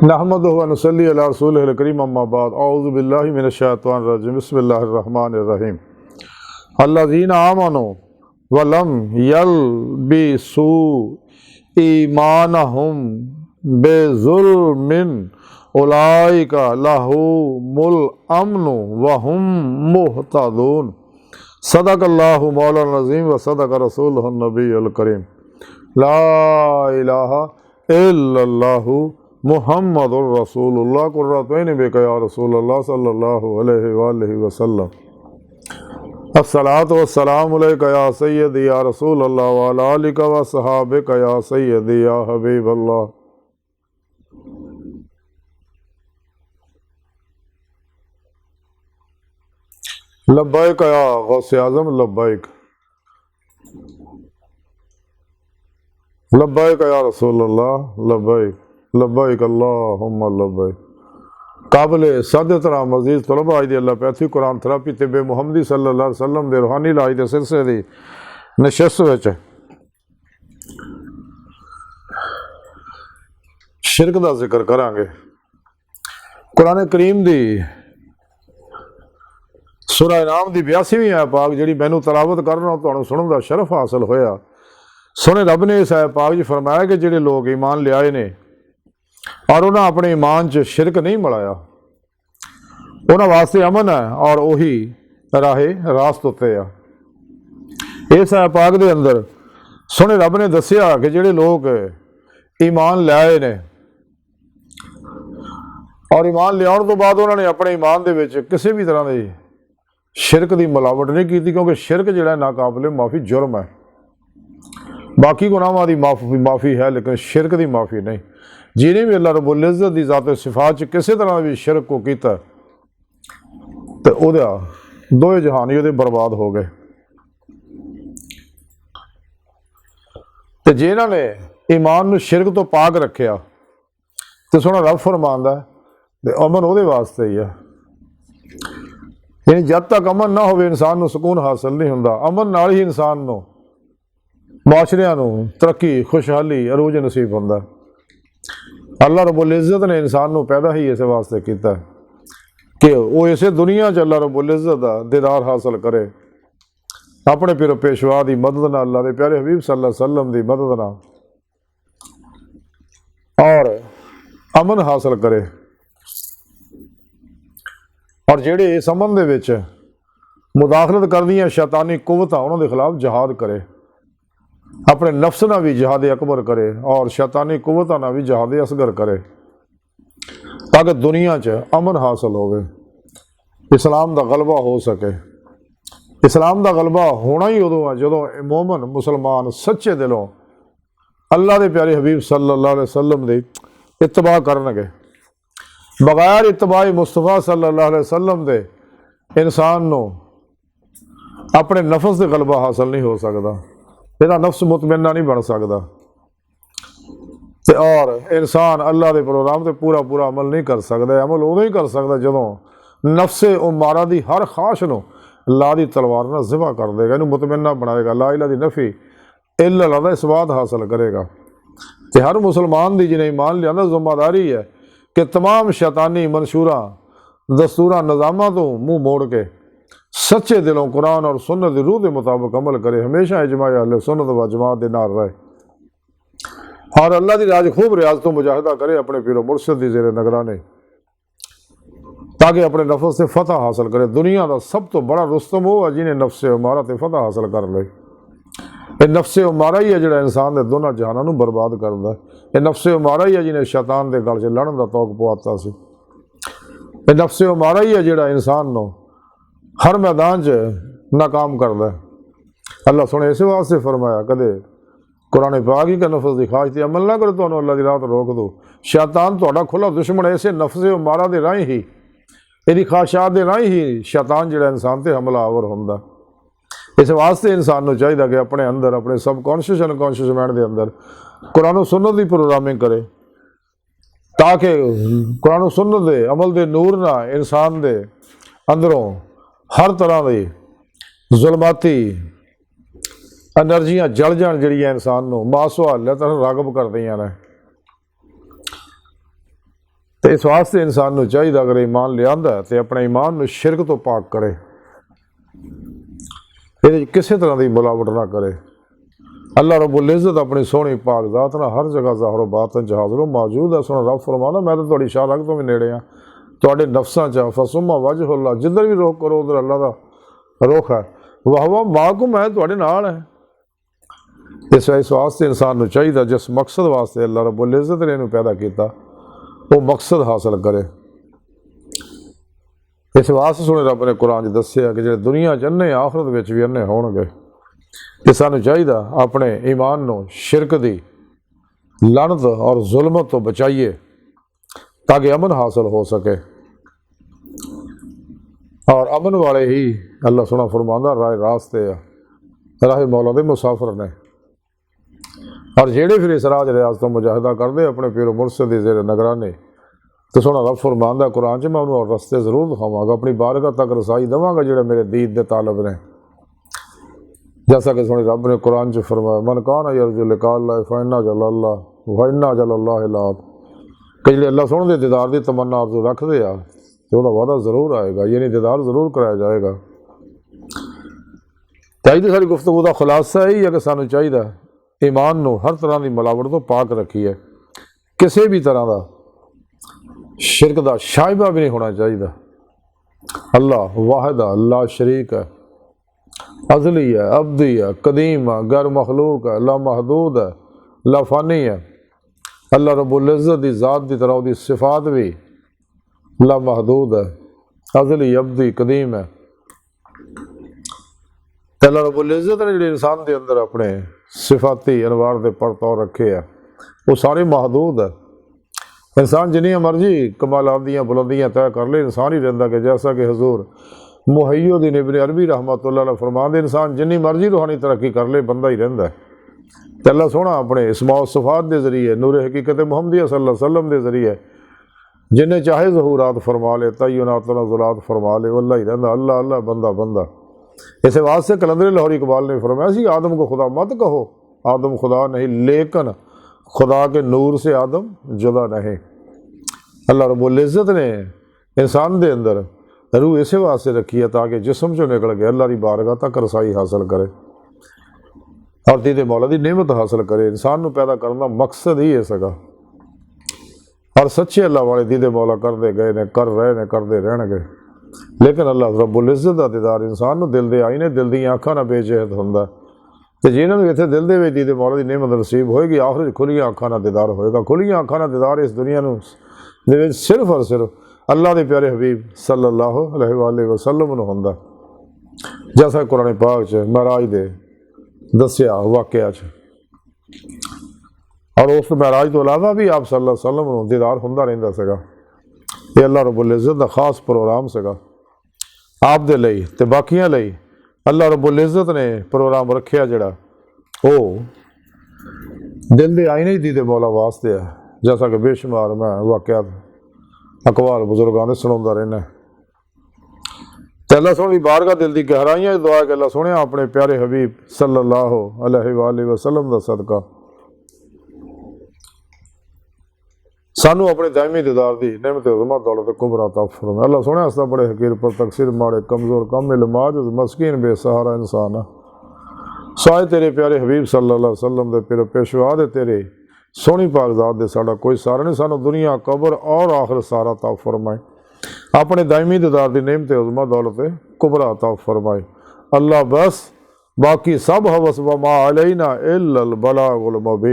नहमदुहु व नसल्ली अला रसूलिहिल करीम अम्मा बाद औज़ु बिल्लाहि मिनश शैतानिर रजीम बिस्मिल्लाहिर रहमानिर रहीम अल्लज़ीना आमनु व लम यल्बिसू ईमानहुम बिज़ुल्मिन उलाइका लहुमुल अम्नु व हुम मुहतदून। सदक़ल्लाहु मौलाना अज़ीम व सदक़ रसूलुहुन नबियुल करीम। ला इलाहा इल्लल्लाहु मुहम्मदुर रसूलुल्लाह कुर्रतुन बिका या रसूलल्लाह सल्लल्लाहु अलैहि वसल्लम। अस्सलातु वस्सलामु अलैका या सय्यदी या रसूलल्लाह व अला आलिका व सहाबिका या सय्यदी या हबीबल्लाह। लब्बैक या गौसे आज़म लब्बैक, लब्बैक या रसूलल्लाह लब्बैक, लब्बैक अल्लाहुम्मा लब्बैक। काबिल सादतरा मजीद तलबा आई दी अल्लाह पैथी कुरान थेरापी तिब्बे मुहम्मदी सल्लल्लाहु अलैहि वसल्लम दे रूहानी इलाज दे सिलसिले दी नशस्त विच शिरक दा जिक्र करांगे। कुरान करीम दी सूरा इनाम दी 82वीं आयत पाक जिहड़ी मैनू तलावत करना तुहानू सुनन दा शरफ हासिल होया। सोने रब ने इस आयत पाक च फरमाया कि जिहड़े लोग ईमान लियाए ने और उन्हें अपने ईमान च शिरक नहीं मिलाया, उन्होंने वास्ते अमन है और उही राहे रास्त उत्ते आ। इस आयत पाक दे अंदर सोने रब ने दसिया कि जिहड़े लोग ईमान लियाए ने और ईमान लियाउण तो बाद उन्होंने अपने ईमान दे विच किसी भी तरह की शिरक की मिलावट नहीं की, क्योंकि शिरक जिहड़ा नाकाबिले माफ़ी जुर्म है। बाकी गुनाहां की माफ़ी है लेकिन शिरक की माफ़ी नहीं। जिन्हें भी अल्लाह रब्बुल इज़्ज़त की ज़ात सिफात च किसी तरह भी शिरक को किया तो उहदा दोए जहान ही उहदे बर्बाद हो गए। तो जिन्हां ने ईमान नूं शिरक तो पाक रखिया तो सोहना रब फरमांदा ते अमन उहदे वास्ते ही है। यानी जब तक अमन ना हो इंसान नूं सुकून हासिल नहीं हुंदा। अमन नाल ही इंसान नूं मुआशरियां नूं तरक्की खुशहाली अरूज नसीब हुंदा। अल्लाह रब्बुल इज़्ज़त ने इंसान नूं पैदा ही इस वास्ते कीता कि वो इसे दुनिया च अल्लाह रब्बुल इज़्ज़त दा दीदार हासिल करे, अपने पिरो पेशवा की मदद नाल, अल्लाह दे प्यारे हबीब सल्लल्लाहु अलैहि वसल्लम की मदद नाल और अमन हासिल करे। और जिहड़े इस अमन दे विच मुदाखलत करदियां शैतानी कुव्वतां उन्हां दे खिलाफ जहाद करे, अपने नफ्स ना भी जहाद अकबर करे और शैतानी कुव्वतां ना भी जहाद असगर करे, ताकि दुनिया च अमन हासिल होवे, इस्लाम दा गलबा हो सके। इस्लाम दा गलबा होना ही उदों है जदों मोमन मुसलमान सच्चे दिलों अल्लाह दे प्यारे हबीब सल्लल्लाहु अलैहि वसल्लम दी इत्तबा करनगे। बगैर इत्तबाई मुस्तफा सल्लल्लाहु अलैहि वसल्लम दे इंसान नूं अपने नफ्स से गलबा हासिल नहीं हो सकता, तेरा नफ्स मुतमइन्ना नहीं बन सकता और इंसान अल्लाह के प्रोग्राम से पूरा पूरा अमल नहीं कर सकता। अमल उदों ही कर सकता जदों नफ्से उमारा की हर ख्वाहिश नूं ला दी तलवार नाल ज़िबा कर देगा, इनू मुतमइन्ना बनाएगा, ला इलाहा दी नफ़ी इल्लल्लाह दा इस्बात हासिल करेगा। तो हर मुसलमान की जिन्हें ईमान लिया जिम्मेदारी है कि तमाम शैतानी मंशूरा दस्तूरा निज़ामां तो मुँह मोड़ के सच्चे दिलों कुरान और सुन्नत की रूह के मुताबिक अमल करे, हमेशा इजमा अहले सुन्नत व जमात के नाल रहे और अल्लाह की राज खूब रियाज तो मुजाहिदा करे अपने पीरो मुर्शद की ज़ेरे नगरानी, ताकि अपने नफ्स से फतह हासिल करे। दुनिया का सब तो बड़ा रुस्तम वो है जिन्हें नफ्से उमारा ते फतह हासिल कर ले। ये नफ्से उमारा ही है जिहड़ा इंसान के दोनों जहानों नूं बर्बाद करदा है। ये नफ्से उमारा ही है जिन्हें शैतान के गल च लड़न का तौक पवाता सी। ये नफ्से उमारा ही है जिहड़ा इंसान नूं हर मैदान च नाकाम करदा है। अल्लाह सुने इस वास्ते फरमाया कदे कुरान पाक ही का नफ्स की ख्वाहिश अमल ना करो, तुहानूं अल्लाह की राह तो रोक दो। शैतान तुहाडा खुला दुश्मन है, इसे नफ्से उमारा दे राही ही इहदी ख्वाहिशात दे राही ही शैतान जिहड़ा इंसान ते हमलावर हुंदा। इस वास्ते इंसान को चाहिए कि अपने अंदर अपने सब कॉन्शियस अनकॉन्शियस माइंड के अंदर कुरान सुन्नत की प्रोग्रामिंग करे, ताकि कुरान सुन्नत के अमल के नूर ना इंसान के अंदरों हर तरह की जुल्माती एनर्जियां जल जान जिहड़ियां इंसान को मासवाल तरह रागब कर दियां ने। तो इस वास्ते इंसान को चाहिए अगर ईमान लिया तो अपने ईमान को शिरक तो पाक करे, ये किसी तरह की मिलावट ना करे। अल्लाह रब्बुल इज़्ज़त अपनी सोहनी पाक ज़ात ना हर जगह ज़ाहिर बातिन च हाज़िर मौजूद है। सुन रब फरमाना मैं तो तुहाडी शारक तो भी नेड़े हाँ, तुहाडे नफ्सां च फसुम्मा वजहुल्लाह, जिधर भी रुख करो उधर अल्लाह का रुख है। वाह वाह माकुम है, तुहाडे नाल है। इस वास्ते इंसान को चाहिए जिस मकसद वास्ते अल्लाह रब्बुल इज़्ज़त ने इन्हूं पैदा किया वो मकसद हासिल करे। इस वास्ते सुने रब ने कुरान च दस्सिया कि जो दुनिया च अन्ने आखरत विच भी अन्ने होणगे। कि सानू चाहिए अपने ईमान को शिरक दी लानत और जुल्मत तो बचाइए ताकि अमन हासिल हो सके। और अमन वाले ही अल्लाह सुना फरमांदा राह रास्ते राह मौला दे मुसाफिर ने। और जेड़े फिर इस राज रियाज तो मुजाहिदा करते अपने पीर मुर्शद दी ज़ेर निगरानी तो सोना रब फरमांदा कुरान च मैं उन्होंने रस्ते जरूर दिखावांगा, अपनी बारगाह तक रसाई देवांगा जेड़े मेरे दीद दे तालब ने। जैसा कि सोने रब ने कुरान च फरमाया मन कान यरजु लिक़ा अल्लाह फ़इन्ना जल्लल्लाह वइन्ना जल्लल्लाहि लात, कि जेड़े अल्लाह सोहणे दे दीदार दी तमन्ना आरज़ू रखदे आ ते उहदा वादा जरूर आएगा, यानी दीदार जरूर कराया जाएगा। चाहिए सारी गुफ्तगू का खुलासा यही है कि सानू चाहिए ईमान नू हर तरह की मिलावट तो पाक रखिए, किसी भी तरह का शिरक का शाइबा भी नहीं होना चाहिए। अल्लाह वाहिद है, अल्लाह शरीक है, अज़ली है, अब्दी है, कदीम है, गैर मखलूक है, ला महदूद है, ला फ़ानी है। अल्लाह रब्बुल इज़्ज़त की ज़ात की तरह उसकी सिफात भी ला महदूद है, अज़ली अब्दी कदीम है। अल्लाह रब्बुल इज़्ज़त ने जो इंसान के अंदर अपने सिफाती अनवार के परतौर रखे है वो सारे महदूद है। इंसान जिन्नी मर्जी कमालात दियाँ बुलंदियाँ तय कर ले, इंसान ही रहता कि जैसा कि हजूर मुहय्यिद्दीन इब्न अरबी रहमतुल्लाह अलैह फरमाते इंसान जिन्नी मर्जी रूहानी तरक्की कर ले बंदा ही रहता है। तो अल्लाह सोहना अपने इस्मा व सिफात के जरिए नूर हकीकत मुहम्मदिया सल्लल्लाहु अलैहि वसल्लम के जरिए जिन्हें चाहे ज़हूरात फरमा ले, तय्युनात नज़ुलात फरमा ले, अल्लाह ही रहता, अल्लाह अल्लाह बंदा बंदा। इस वास्ते कलंदर लाहौर इकबाल ने फरमाया सी आदम को खुदा मत कहो, आदम खुदा नहीं लेकिन खुदा के नूर से आदम जुदा नहीं। अल्लाह रब्बुल इज़्ज़त ने इंसान के अंदर रूह इस वास्ते रखी है ताकि जिस्म चो निकल के अल्लाह की बारगाह तक रसाई हासिल करे और दीद मौला की नेमत हासिल करे। इंसान को पैदा करने का मकसद ही इसका। और सच्चे अल्लाह वाले दीद मौला करते गए ने, कर रहे ने, करते रहणगे। लेकिन अल्लाह रब्बुल इज़्ज़त का दीदार इंसान को दिल दे आईने दिल दी अखां नाल बेजहत हुंदा ते जिन्होंने इत्थे दिल दे विच दीद मौला की नेमत नसीब होएगी आखिर खुलियां अखां नाल दीदार होएगा। खुलियां अखां नाल दीदार इस दुनिया दे विच सिर्फ और सिर्फ अल्लाह के प्यारे हबीब सल्लल्लाहु अलैहि वसल्लम नूं हुंदा। जैसा कुरान पाक च महराज दे दस्सिया वाक़या च और उस महराज तो अलावा भी आप सल्लल्लाहु अलैहि वसल्लम नूं दीदार हुंदा रहिंदा सीगा। ये अल्लाह रब्बुल इज़्ज़त का खास प्रोग्राम सीगा आप दे लई ते बाकियां लई। अल्लाह रब्बुल इज़्ज़त ने प्रोग्राम रखिया जिहड़ा वो दिल दे आईने ही दीदे मौला वास्ते है। जैसा कि बेशुमार मैं वाक़यात अकवाल बुजुर्गों ने सुनाता रहना। तो अल्लाह सोहनी बारगाह दिल की गहराइयां दुआ कि अल्लाह सोहने अपने प्यारे हबीब सल्लल्लाहु अलैहि वसल्लम का सदका सानू अपने दायमी दीदार की नेमत उज़्मा दौलत कुबरा अता फरमाए। अल्लाह सोहने हस्ता बड़े हकीर पर तकसीर माड़े कमज़ोर कामिल माजिज़ मस्कीन बेसहारा इंसान साए तेरे प्यारे हबीब सल्लल्लाहु अलैहि वसल्लम दे पिर पेशवा दे तेरे सोहनी पाक ज़ात दे साडा कोई सारा नहीं, सानू दुनिया कबर और आखिर सारा अता फरमाए। अपने दायमी दीदार की नेमत उज़्मा दौलत कुबरा अता फरमाए। अल्लाह बस बाकी सब हवस व मा अलैना इल्लल बलागुल मुबीन।